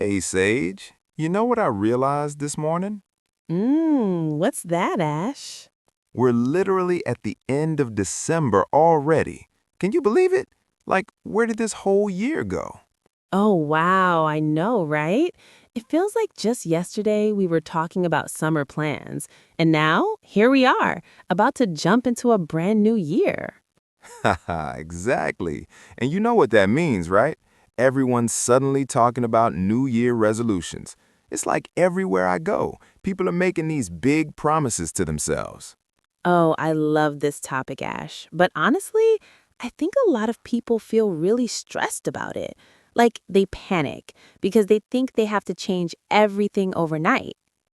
Hey, Sage, you know what I realized this morning? What's that, Ash? We're literally at the end of December already. Can you believe it? Like, where did this whole year go? Oh, wow, I know, right? It feels like just yesterday we were talking about summer plans, and now here we are, about to jump into a brand new year. Haha, exactly. And you know what that means, right? Everyone's suddenly talking about New Year resolutions. It's like everywhere I go, people are making these big promises to themselves. Oh, I love this topic, Ash. But honestly, I think a lot of people feel really stressed about it. Like they panic because they think they have to change everything overnight.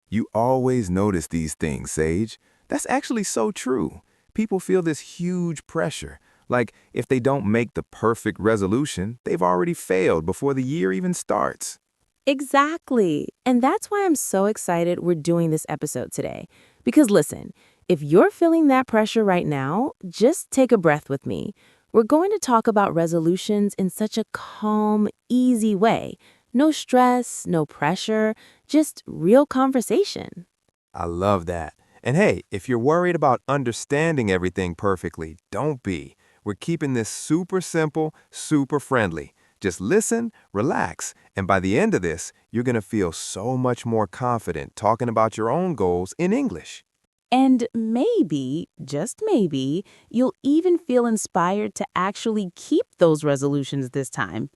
You always notice these things, Sage. That's actually so true. People feel this huge pressure. Like, if they don't make the perfect resolution, they've already failed before the year even starts. Exactly. And that's why I'm so excited we're doing this episode today. Because listen, if you're feeling that pressure right now, just take a breath with me. We're going to talk about resolutions in such a calm, easy way. No stress, no pressure, just real conversation. I love that. And hey, if you're worried about understanding everything perfectly, don't be. We're keeping this super simple, super friendly. Just listen, relax, and by the end of this, you're going to feel so much more confident talking about your own goals in English. And maybe, just maybe, you'll even feel inspired to actually keep those resolutions this time.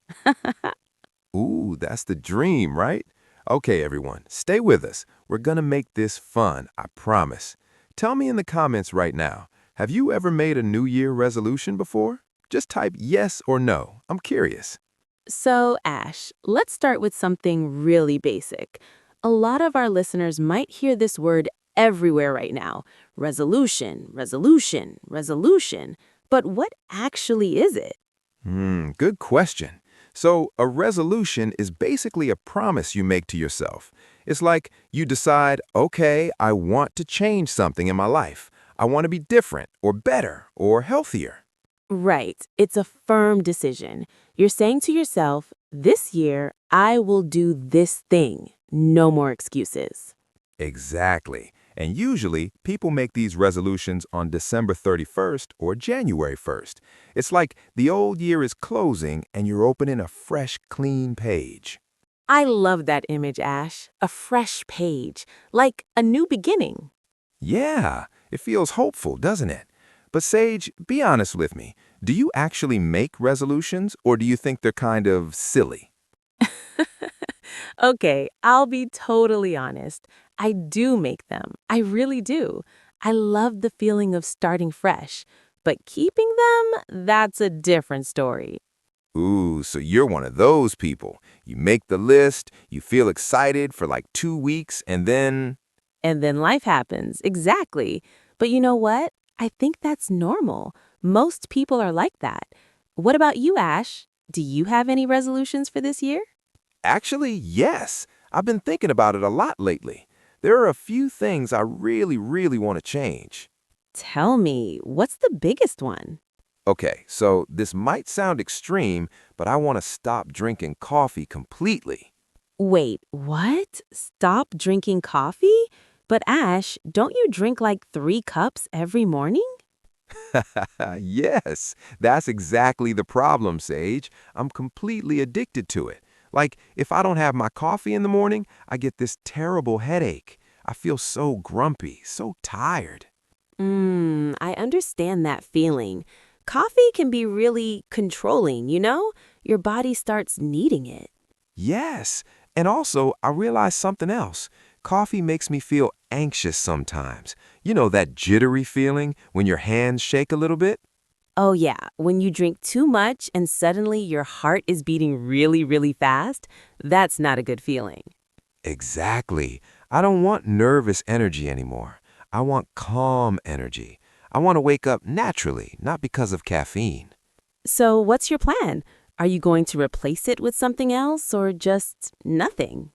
Ooh, that's the dream, right? Okay, everyone, stay with us. We're gonna make this fun, I promise. Tell me in the comments right now, have you ever made a New Year resolution before? Just type yes or no. I'm curious. So, Ash, let's start with something really basic. A lot of our listeners might hear this word everywhere right now: resolution, resolution, resolution. But what actually is it? Good question. So, a resolution is basically a promise you make to yourself. It's like you decide, okay, I want to change something in my life. I want to be different or better or healthier. Right, it's a firm decision. You're saying to yourself, this year, I will do this thing. No more excuses. Exactly. And usually, people make these resolutions on December 31st or January 1st. It's like the old year is closing and you're opening a fresh, clean page. I love that image, Ash. A fresh page, like a new beginning. Yeah, it feels hopeful, doesn't it? But Sage, be honest with me. Do you actually make resolutions or do you think they're kind of silly? Okay, I'll be totally honest. I do make them. I really do. I love the feeling of starting fresh. But keeping them, that's a different story. Ooh, so you're one of those people. You make the list, you feel excited for like 2 weeks, and then And then life happens. Exactly. But you know what? I think that's normal. Most people are like that. What about you, Ash? Do you have any resolutions for this year? actually, yes. I've been thinking about it a lot lately. There are a few things I really want to change. Tell me, what's the biggest one? Okay, so this might sound extreme, but I want to stop drinking coffee completely. Wait, what? Stop drinking coffee? But Ash, don't you drink like 3 cups every morning? Yes, that's exactly the problem, Sage. I'm completely addicted to it. Like, if I don't have my coffee in the morning, I get this terrible headache. I feel so grumpy, so tired. I understand that feeling. Coffee can be really controlling, you know? Your body starts needing it. Yes, and also I realized something else. Coffee makes me feel anxious sometimes. You know that jittery feeling when your hands shake a little bit? Oh, yeah, when you drink too much and suddenly your heart is beating really, really fast, that's not a good feeling. Exactly. I don't want nervous energy anymore. I want calm energy. I want to wake up naturally, not because of caffeine. So, what's your plan? Are you going to replace it with something else or just nothing?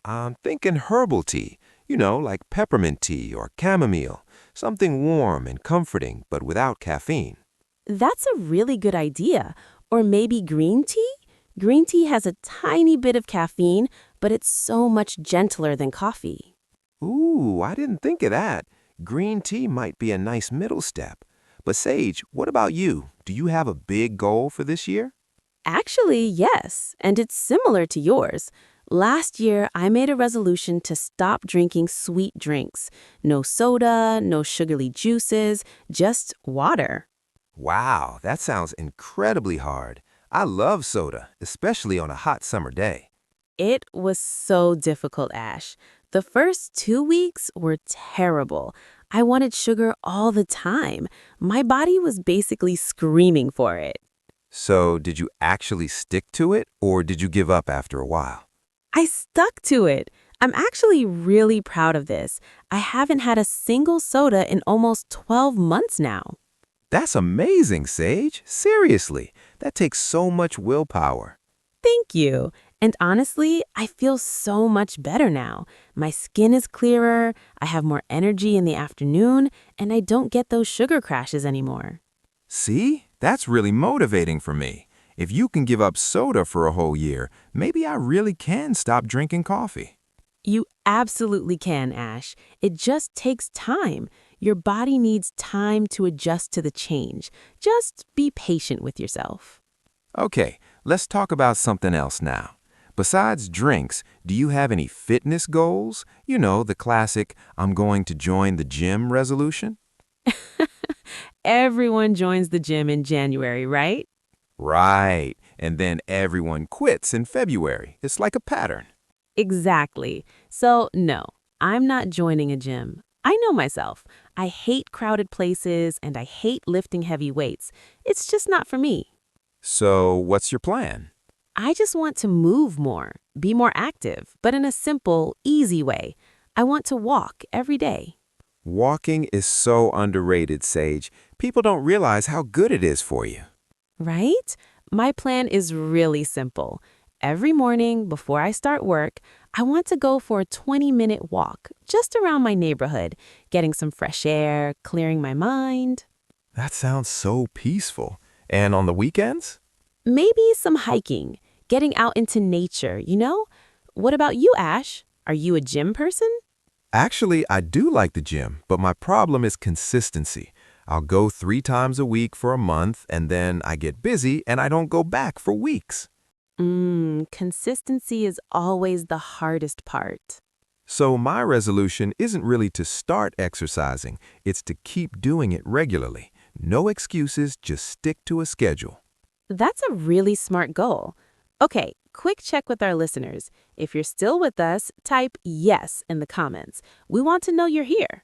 I'm thinking herbal tea, like peppermint tea or chamomile, something warm and comforting but without caffeine. That's a really good idea. Or maybe green tea? Green tea has a tiny bit of caffeine, but it's so much gentler than coffee. Ooh, I didn't think of that. Green tea might be a nice middle step. But Sage, what about you? Do you have a big goal for this year? Actually, yes, and it's similar to yours. Last year, I made a resolution to stop drinking sweet drinks. No soda, no sugary juices, just water. Wow, that sounds incredibly hard. I love soda, especially on a hot summer day. It was so difficult, Ash. The first 2 weeks were terrible. I wanted sugar all the time. My body was basically screaming for it. So, did you actually stick to it, or did you give up after a while? I stuck to it. I'm actually really proud of this. I haven't had a single soda in almost 12 months now. That's amazing, Sage. Seriously, that takes so much willpower. Thank you. And honestly, I feel so much better now. My skin is clearer, I have more energy in the afternoon, and I don't get those sugar crashes anymore. See, that's really motivating for me. If you can give up soda for a whole year, maybe I really can stop drinking coffee. You absolutely can, Ash. It just takes time. Your body needs time to adjust to the change. Just be patient with yourself. Okay, let's talk about something else now. Besides drinks, do you have any fitness goals? You know, the classic, I'm going to join the gym resolution? Everyone joins the gym in January, right? Right, and then everyone quits in February. It's like a pattern. Exactly. So, no, I'm not joining a gym. I know myself. I hate crowded places and I hate lifting heavy weights. It's just not for me. So, what's your plan? I just want to move more, be more active, but in a simple, easy way. I want to walk every day. Walking is so underrated, Sage. People don't realize how good it is for you. Right? My plan is really simple. Every morning before I start work, I want to go for a 20-minute walk just around my neighborhood, getting some fresh air, clearing my mind. That sounds so peaceful. And on the weekends? Maybe some hiking, getting out into nature, you know? What about you, Ash? Are you a gym person? Actually, I do like the gym, but my problem is consistency. I'll go 3 times a week for a month, and then I get busy and I don't go back for weeks. Consistency is always the hardest part. So my resolution isn't really to start exercising, it's to keep doing it regularly. No excuses, just stick to a schedule. That's a really smart goal. Okay, quick check with our listeners. If you're still with us, type yes in the comments. We want to know you're here.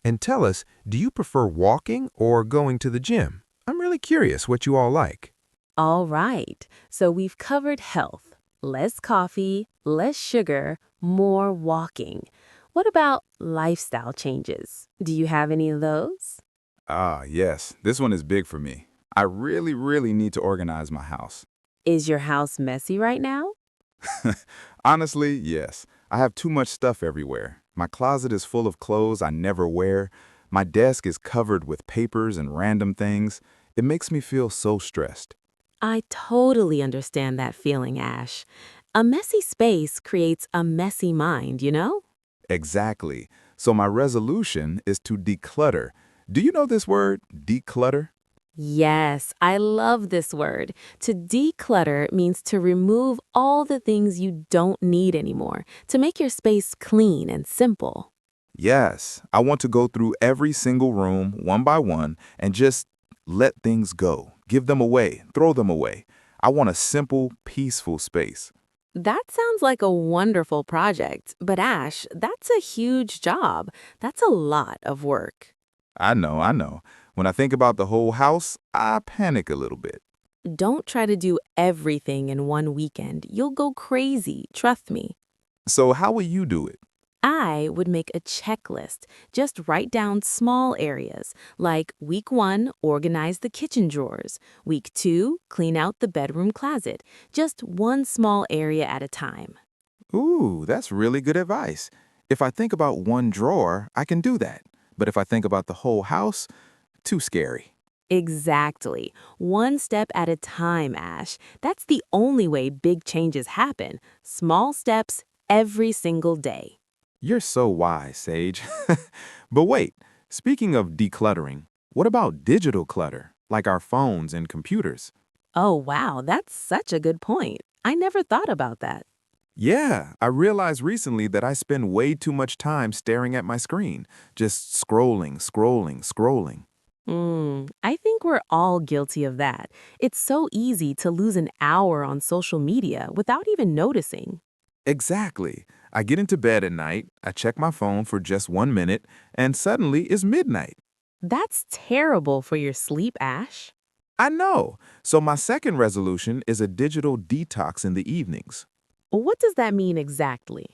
And tell us, do you prefer walking or going to the gym? I'm really curious what you all like. All right, so we've covered health. Less coffee, less sugar, more walking. What about lifestyle changes? Do you have any of those? Ah, yes. This one is big for me. I really need to organize my house. Is your house messy right now? Honestly, yes. I have too much stuff everywhere. My closet is full of clothes I never wear. My desk is covered with papers and random things. It makes me feel so stressed. I totally understand that feeling, Ash. A messy space creates a messy mind, you know? Exactly. So my resolution is to declutter. Do you know this word, declutter? Yes, I love this word. To declutter means to remove all the things you don't need anymore, to make your space clean and simple. Yes. I want to go through every single room one by one and just let things go. Give them away. Throw them away. I want a simple, peaceful space. That sounds like a wonderful project, but Ash, that's a huge job. That's a lot of work. I know. When I think about the whole house, I panic a little bit. Don't try to do everything in one weekend. You'll go crazy, trust me. So how will you do it? I would make a checklist. Just write down small areas, like week 1, organize the kitchen drawers. Week 2, clean out the bedroom closet. Just one small area at a time. Ooh, that's really good advice. If I think about one drawer, I can do that. But if I think about the whole house, too scary. Exactly. One step at a time, Ash. That's the only way big changes happen. Small steps every single day. You're so wise, Sage. But wait, speaking of decluttering, what about digital clutter, like our phones and computers? Oh, wow, that's such a good point. I never thought about that. Yeah, I realized recently that I spend way too much time staring at my screen, just scrolling, scrolling, scrolling. I think we're all guilty of that. It's so easy to lose an hour on social media without even noticing. Exactly. I get into bed at night, I check my phone for just 1 minute, and suddenly it's midnight. That's terrible for your sleep, Ash. I know. So my second resolution is a digital detox in the evenings. What does that mean exactly?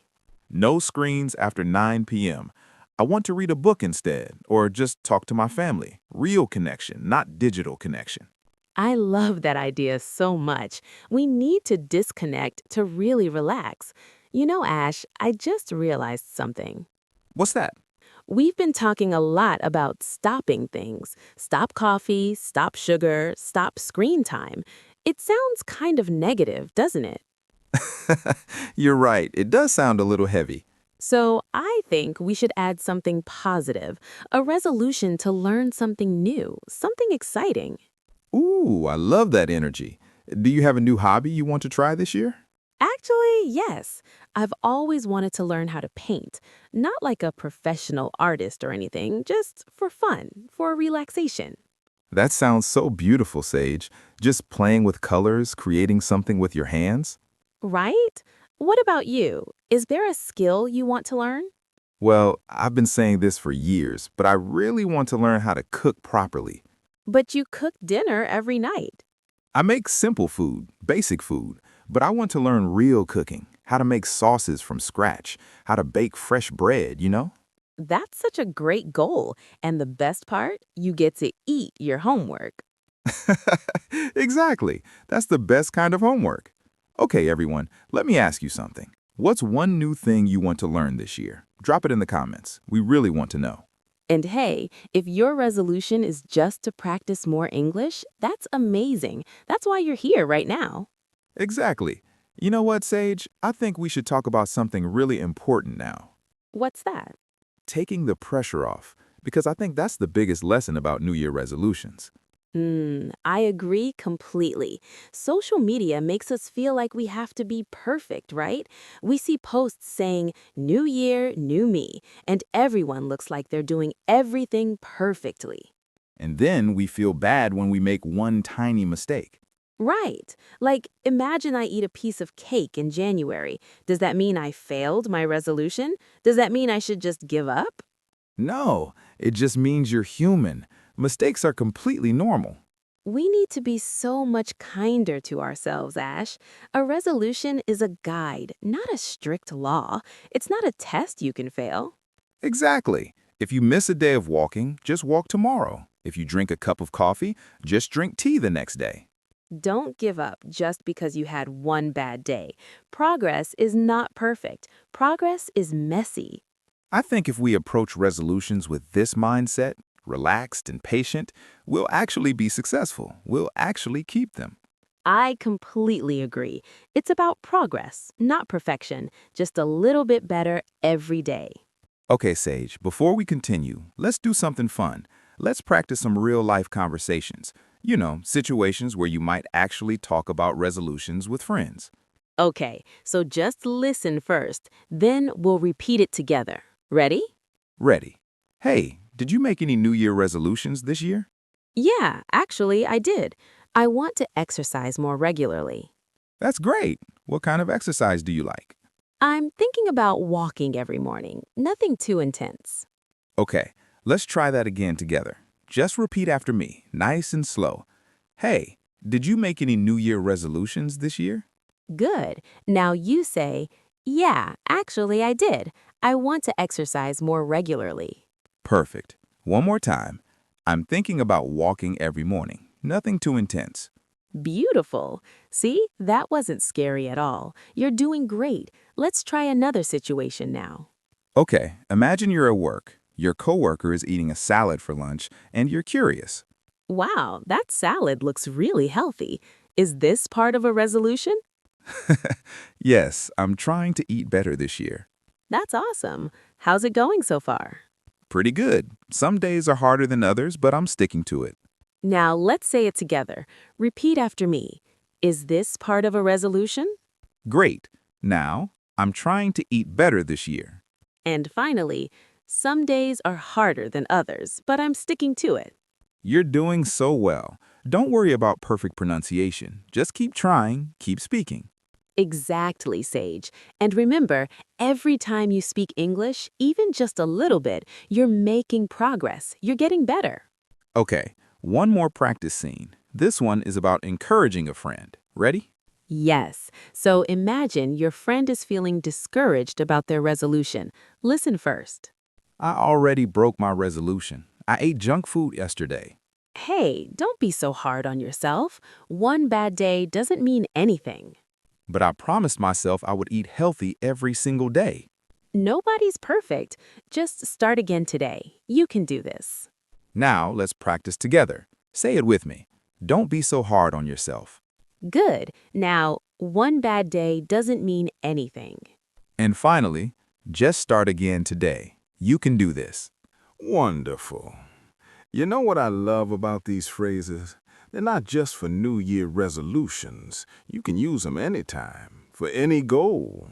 No screens after 9 p.m. I want to read a book instead, or just talk to my family. Real connection, not digital connection. I love that idea so much. We need to disconnect to really relax. You know, Ash, I just realized something. What's that? We've been talking a lot about stopping things. Stop coffee, stop sugar, stop screen time. It sounds kind of negative, doesn't it? You're right. It does sound a little heavy. So I think we should add something positive, a resolution to learn something new, something exciting. Ooh, I love that energy. Do you have a new hobby you want to try this year? Actually, yes. I've always wanted to learn how to paint, not like a professional artist or anything, just for fun, for relaxation. That sounds so beautiful, Sage. Just playing with colors, creating something with your hands. Right? What about you? Is there a skill you want to learn? Well, I've been saying this for years, but I really want to learn how to cook properly. But you cook dinner every night. I make simple food, basic food, but I want to learn real cooking, how to make sauces from scratch, how to bake fresh bread. That's such a great goal. And the best part, you get to eat your homework. Exactly. That's the best kind of homework. Okay, everyone, let me ask you something. What's one new thing you want to learn this year? Drop it in the comments. We really want to know. And hey, if your resolution is just to practice more English, that's amazing. That's why you're here right now. Exactly. You know what, Sage? I think we should talk about something really important now. What's that? Taking the pressure off, because I think that's the biggest lesson about New Year resolutions. I agree completely. Social media makes us feel like we have to be perfect, right? We see posts saying, New Year, new me, and everyone looks like they're doing everything perfectly. And then we feel bad when we make one tiny mistake. Right. Like, imagine I eat a piece of cake in January. Does that mean I failed my resolution? Does that mean I should just give up? No, it just means you're human. Mistakes are completely normal. We need to be so much kinder to ourselves, Ash. A resolution is a guide, not a strict law. It's not a test you can fail. Exactly. If you miss a day of walking, just walk tomorrow. If you drink a cup of coffee, just drink tea the next day. Don't give up just because you had one bad day. Progress is not perfect. Progress is messy. I think if we approach resolutions with this mindset, relaxed and patient, we'll actually be successful. We'll actually keep them. I completely agree. It's about progress, not perfection, just a little bit better every day. Okay, Sage, before we continue, let's do something fun. Let's practice some real-life conversations. Situations where you might actually talk about resolutions with friends. Okay, so just listen first, then we'll repeat it together. Ready? Ready. Hey, did you make any New Year resolutions this year? Yeah, actually, I did. I want to exercise more regularly. That's great. What kind of exercise do you like? I'm thinking about walking every morning, nothing too intense. Okay, let's try that again together. Just repeat after me, nice and slow. Hey, did you make any New Year resolutions this year? Good. Now you say, yeah, actually, I did. I want to exercise more regularly. Perfect. One more time. I'm thinking about walking every morning. Nothing too intense. Beautiful. See, that wasn't scary at all. You're doing great. Let's try another situation now. Okay, imagine you're at work. Your coworker is eating a salad for lunch, and you're curious. Wow, that salad looks really healthy. Is this part of a resolution? Yes, I'm trying to eat better this year. That's awesome. How's it going so far? Pretty good. Some days are harder than others, but I'm sticking to it. Now let's say it together. Repeat after me. Is this part of a resolution? Great. Now, I'm trying to eat better this year. And finally, some days are harder than others, but I'm sticking to it. You're doing so well. Don't worry about perfect pronunciation. Just keep trying, keep speaking. Exactly, Sage. And remember, every time you speak English, even just a little bit, you're making progress. You're getting better. Okay, one more practice scene. This one is about encouraging a friend. Ready? Yes. So imagine your friend is feeling discouraged about their resolution. Listen first. I already broke my resolution. I ate junk food yesterday. Hey, don't be so hard on yourself. One bad day doesn't mean anything. But I promised myself I would eat healthy every single day. Nobody's perfect. Just start again today. You can do this. Now, let's practice together. Say it with me. Don't be so hard on yourself. Good. Now, one bad day doesn't mean anything. And finally, just start again today. You can do this. Wonderful. You know what I love about these phrases? They're not just for New Year resolutions. You can use them anytime, for any goal.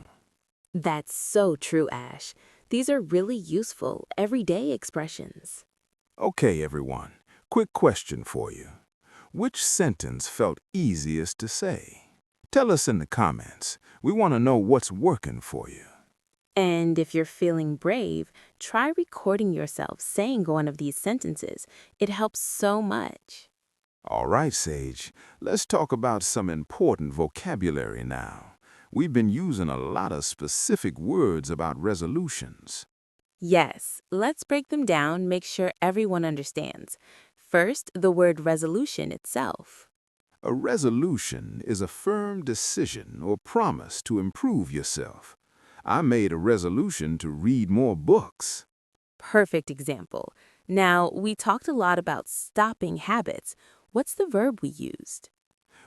That's so true, Ash. These are really useful, everyday expressions. Okay, everyone, quick question for you. Which sentence felt easiest to say? Tell us in the comments. We want to know what's working for you. And if you're feeling brave, try recording yourself saying one of these sentences. It helps so much. All right, Sage, let's talk about some important vocabulary now. We've been using a lot of specific words about resolutions. Yes, let's break them down, make sure everyone understands. First, the word resolution itself. A resolution is a firm decision or promise to improve yourself. I made a resolution to read more books. Perfect example. Now, we talked a lot about stopping habits. What's the verb we used?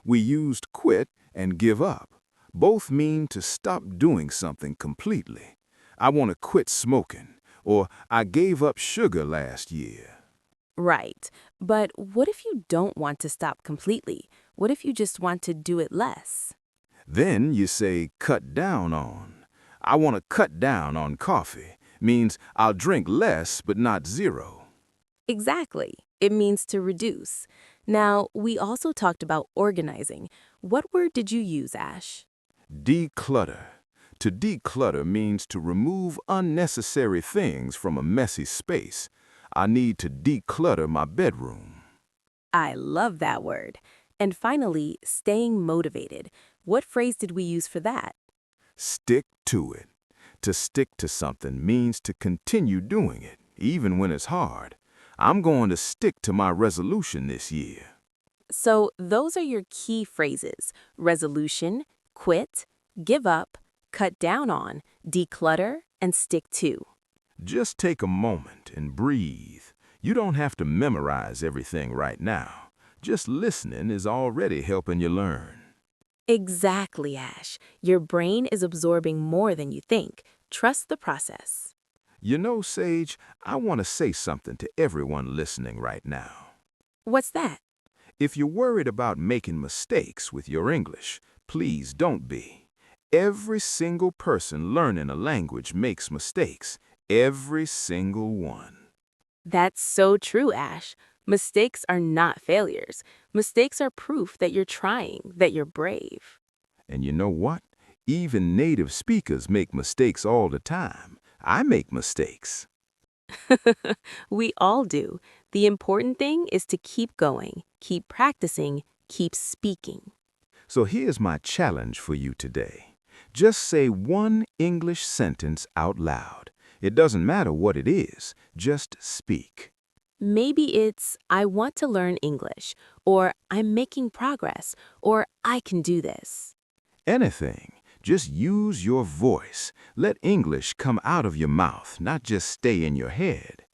We used quit and give up. Both mean to stop doing something completely. I want to quit smoking, or I gave up sugar last year. Right. But what if you don't want to stop completely? What if you just want to do it less? Then you say cut down on. I want to cut down on coffee. Means I'll drink less but not zero. Exactly. It means to reduce. Now, we also talked about organizing. What word did you use, Ash? Declutter. To declutter means to remove unnecessary things from a messy space. I need to declutter my bedroom. I love that word. And finally, staying motivated. What phrase did we use for that? Stick to it. To stick to something means to continue doing it, even when it's hard. I'm going to stick to my resolution this year. So those are your key phrases: resolution, quit, give up, cut down on, declutter, and stick to. Just take a moment and breathe. You don't have to memorize everything right now. Just listening is already helping you learn. Exactly, Ash. Your brain is absorbing more than you think. Trust the process. You know, Sage, I want to say something to everyone listening right now. What's that? If you're worried about making mistakes with your English, please don't be. Every single person learning a language makes mistakes. Every single one. That's so true, Ash. Mistakes are not failures. Mistakes are proof that you're trying, that you're brave. And you know what? Even native speakers make mistakes all the time. I make mistakes. We all do. The important thing is to keep going, keep practicing, keep speaking. So here's my challenge for you today. Just say one English sentence out loud. It doesn't matter what it is, just speak. Maybe it's, I want to learn English, or I'm making progress, or I can do this. Anything. Just use your voice. Let English come out of your mouth, not just stay in your head.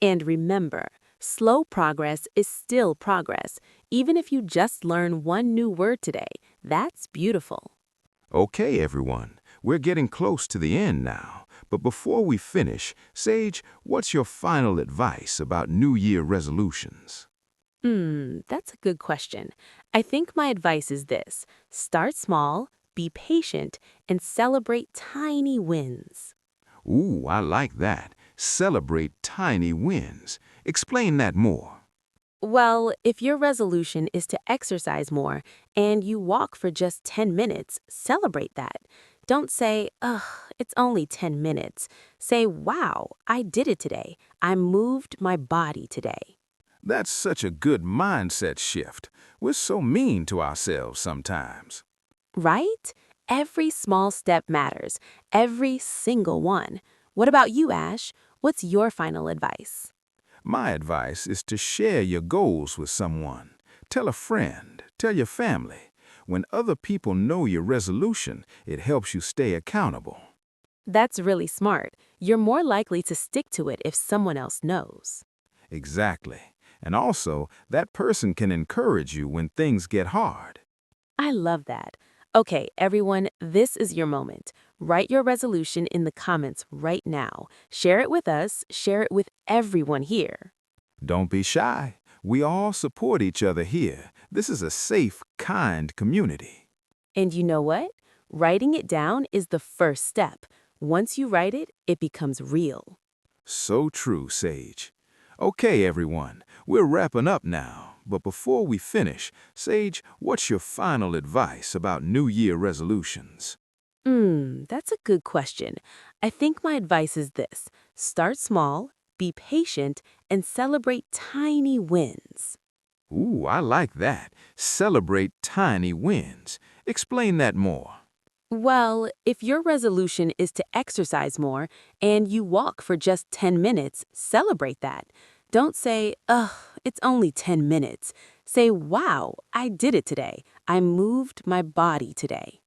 And remember, Slow progress is still progress, even if you just learn one new word today. That's beautiful. Okay, everyone, we're getting close to the end now. But before we finish, Sage, what's your final advice about New Year resolutions? That's a good question. I think my advice is this: start small, be patient, and celebrate tiny wins. Ooh, I like that. Celebrate tiny wins. Explain that more. Well, if your resolution is to exercise more and you walk for just 10 minutes, celebrate that. Don't say, ugh, it's only 10 minutes. Say, wow, I did it today. I moved my body today. That's such a good mindset shift. We're so mean to ourselves sometimes. Right? Every small step matters, every single one. What about you, Ash? What's your final advice? My advice is to share your goals with someone. Tell a friend, tell your family. When other people know your resolution, it helps you stay accountable. That's really smart. You're more likely to stick to it if someone else knows. Exactly. And also, that person can encourage you when things get hard. I love that. Okay, everyone, this is your moment. Write your resolution in the comments right now. Share it with us, share it with everyone here. Don't be shy. We all support each other here. This is a safe, kind community. And you know what? Writing it down is the first step. Once you write it, it becomes real. So true, Sage. Okay, everyone, we're wrapping up now. But before we finish, Sage, what's your final advice about New Year resolutions? That's a good question. I think my advice is this: start small, be patient, and celebrate tiny wins. Ooh, I like that. Celebrate tiny wins. Explain that more. Well, if your resolution is to exercise more and you walk for just 10 minutes, celebrate that. Don't say, ugh, it's only 10 minutes. Say, wow, I did it today. I moved my body today.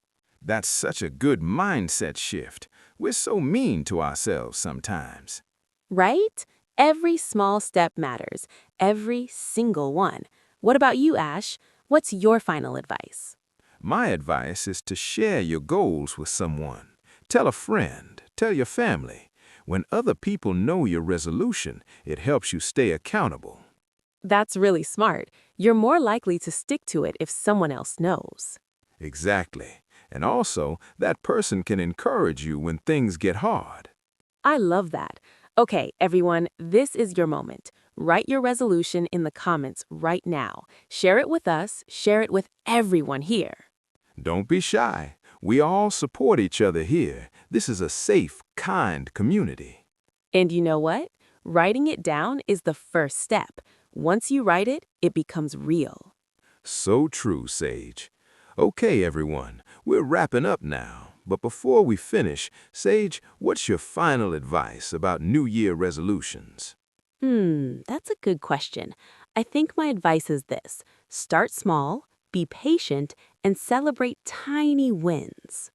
That's such a good mindset shift. We're so mean to ourselves sometimes. Right? Every small step matters, every single one. What about you, Ash? What's your final advice? My advice is to share your goals with someone. Tell a friend, tell your family. When other people know your resolution, it helps you stay accountable. That's really smart. You're more likely to stick to it if someone else knows. Exactly. And also, that person can encourage you when things get hard. I love that. Okay, everyone, this is your moment. Write your resolution in the comments right now. Share it with us, share it with everyone here. Don't be shy. We all support each other here. This is a safe, kind community. And you know what? Writing it down is the first step. Once you write it, it becomes real. So true, Sage. Okay, everyone, we're wrapping up now. But before we finish, Sage, what's your final advice about New Year resolutions? That's a good question. I think my advice is this: start small, be patient, and celebrate tiny wins.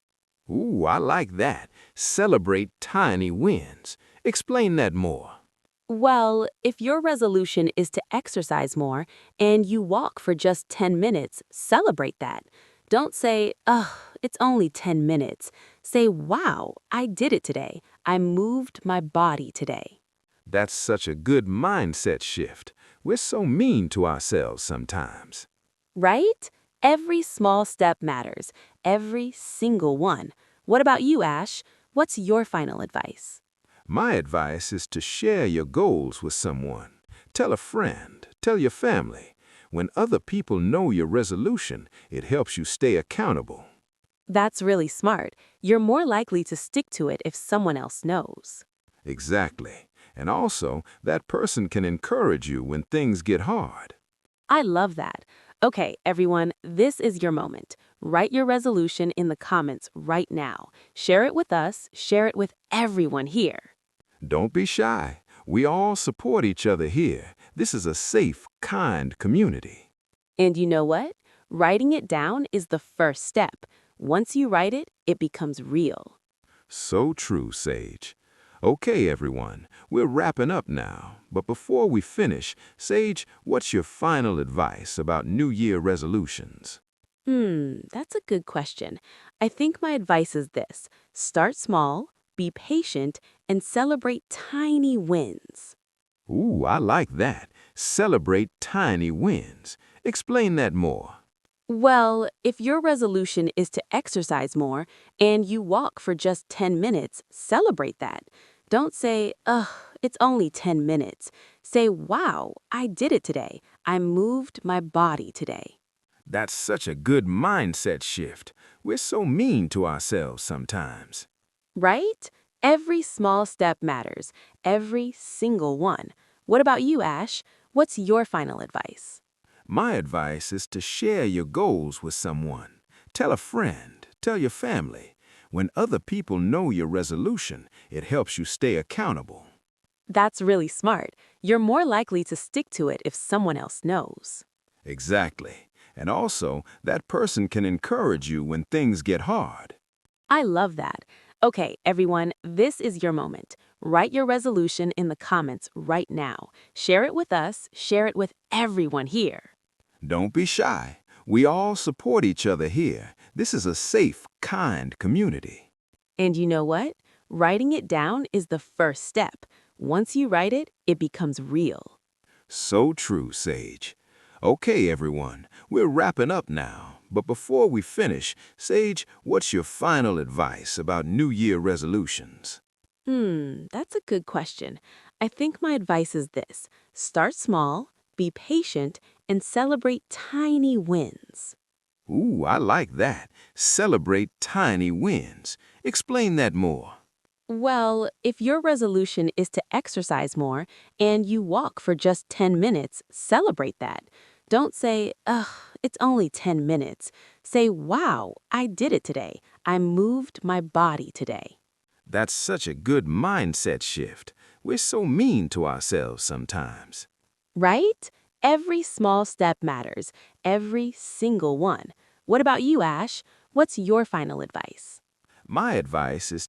Ooh, I like that. Celebrate tiny wins. Explain that more. Well, if your resolution is to exercise more and you walk for just 10 minutes, celebrate that. Don't say, ugh, it's only 10 minutes. Say, wow, I did it today. I moved my body today. That's such a good mindset shift. We're so mean to ourselves sometimes. Right? Every small step matters, every single one. What about you, Ash? What's your final advice? My advice is to share your goals with someone. Tell a friend, tell your family. When other people know your resolution, it helps you stay accountable. That's really smart. You're more likely to stick to it if someone else knows. Exactly. And also, that person can encourage you when things get hard. I love that. Okay, everyone, this is your moment. Write your resolution in the comments right now. Share it with us, share it with everyone here. Don't be shy. We all support each other here. This is a safe, kind community. And you know what? Writing it down is the first step. Once you write it, it becomes real. So true, Sage. Okay, everyone, we're wrapping up now. But before we finish, Sage, what's your final advice about New Year resolutions? That's a good question. I think my advice is this: start small, be patient, and celebrate tiny wins. Ooh, I like that. Celebrate tiny wins. Explain that more. Well, if your resolution is to exercise more and you walk for just 10 minutes, celebrate that. Don't say, ugh, it's only 10 minutes. Say, wow, I did it today. I moved my body today. That's such a good mindset shift. We're so mean to ourselves sometimes. Right? Every small step matters, every single one. What about you, Ash? What's your final advice? My advice is to share your goals with someone. Tell a friend, tell your family. When other people know your resolution, it helps you stay accountable. That's really smart. You're more likely to stick to it if someone else knows. Exactly. And also, that person can encourage you when things get hard. I love that. Okay, everyone, this is your moment. Write your resolution in the comments right now. Share it with us, share it with everyone here. Don't be shy. We all support each other here. This is a safe, kind community. And you know what? Writing it down is the first step. Once you write it, it becomes real. So true, Sage. Okay, everyone, we're wrapping up now. But before we finish, Sage, what's your final advice about New Year resolutions? That's a good question. I think my advice is this: start small, be patient, and celebrate tiny wins. Ooh, I like that. Celebrate tiny wins. Explain that more. Well, if your resolution is to exercise more and you walk for just 10 minutes, celebrate that. Don't say, ugh, it's only 10 minutes. Say, wow, I did it today. I moved my body today. That's such a good mindset shift. We're so mean to ourselves sometimes. Right? Every small step matters, every single one. What about you, Ash? What's your final advice? My advice is